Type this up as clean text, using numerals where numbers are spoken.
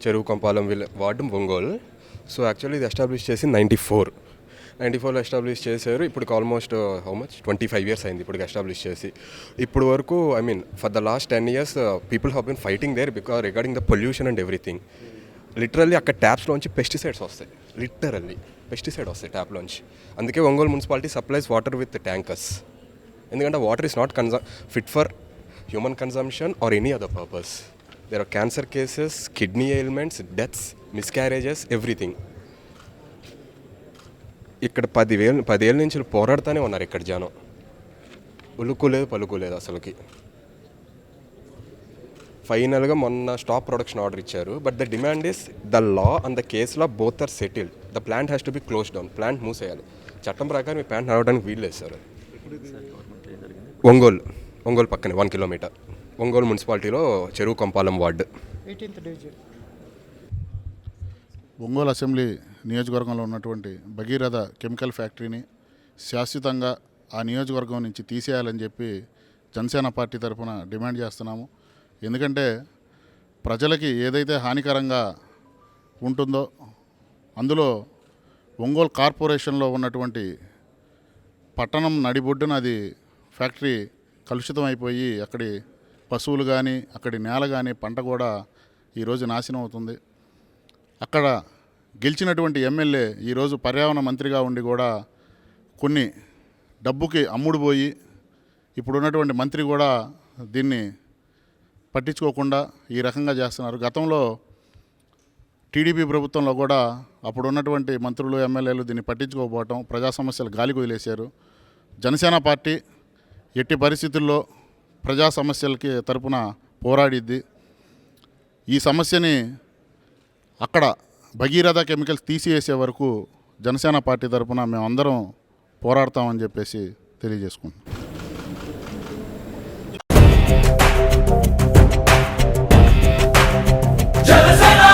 చెరువు కొంపాలం ward Ongole. So actually ఇది ఎస్టాబ్లిష్ చేసి 94లో ఎస్టాబ్లిష్ చేశారు. ఇప్పుడు ఆల్మోస్ట్ హౌ మచ్ 25 years అయింది ఇప్పుడు ఎస్టాబ్లిష్ చేసి. ఇప్పుడు వరకు I mean for the last 10 years people have been fighting there because regarding the pollution and everything. Literally అక్కడ ట్యాప్స్లోంచి పెస్టిసైడ్స్ వస్తాయి, లిటరల్లీ పెస్టిసైడ్ వస్తాయి ట్యాప్లోంచి. అందుకే Ongole municipality supplies water with tankers. ఎందుకంటే water is not fit for human consumption or any other purpose. There are cancer cases, kidney ailments, deaths, miscarriages, everything. ఇక్కడ 10 ఏళ్ళ నుంచి పోరాడుతూనే ఉన్నారు ఇక్కడ జనం. ఉలుకులేదు పలుకులేదు అసలుకి. ఫైనల్గా మొన్న స్టాప్ ప్రొడక్షన్ ఆర్డర్ ఇచ్చారు. But the demand is the law and the case law both are settled. The plant has to be close down. Plant మూసేయాలి. చట్టం ప్రకారం ఈ ప్లాంట్ నడవడానికి వీల్లేదు సార్. ఒంగోలు పక్కనే 1 kilometer. ఒంగోలు మున్సిపాలిటీలో చెరువు కొంపాలం ward. 18th division. Ongole assembly నియోజకవర్గంలో ఉన్నటువంటి భగీరథ కెమికల్ ఫ్యాక్టరీని శాశ్వతంగా ఆ నియోజకవర్గం నుంచి తీసేయాలని చెప్పి జనసేన పార్టీ తరఫున డిమాండ్ చేస్తున్నాము. ఎందుకంటే ప్రజలకి ఏదైతే హానికరంగా ఉంటుందో అందులో ఒంగోలు కార్పొరేషన్లో ఉన్నటువంటి పట్టణం నడిబొడ్డున అది ఫ్యాక్టరీ కలుషితం అయిపోయి అక్కడి పశువులు కానీ అక్కడి నేల కానీ పంట కూడా ఈరోజు నాశనం అవుతుంది. అక్కడ గెలిచినటువంటి ఎమ్మెల్యే ఈరోజు పర్యావరణ మంత్రిగా ఉండి కూడా కొన్ని డబ్బుకి అమ్ముడు పోయి ఇప్పుడున్నటువంటి మంత్రి కూడా దీన్ని పట్టించుకోకుండా ఈ రకంగా చేస్తున్నారు. గతంలో టీడీపీ ప్రభుత్వంలో కూడా అప్పుడు ఉన్నటువంటి మంత్రులు ఎమ్మెల్యేలు దీన్ని పట్టించుకోకపోవటం, ప్రజా సమస్యలు గాలికి వదిలేశారు. జనసేన పార్టీ ఎట్టి పరిస్థితుల్లో ప్రజా సమస్యలకి తరపున పోరాడిద్ది. ఈ సమస్యని అక్కడ భగీరథ కెమికల్స్ తీసివేసే వరకు జనసేన పార్టీ తరపున మేమందరం పోరాడతామని చెప్పేసి తెలియజేసుకుంటున్నాం.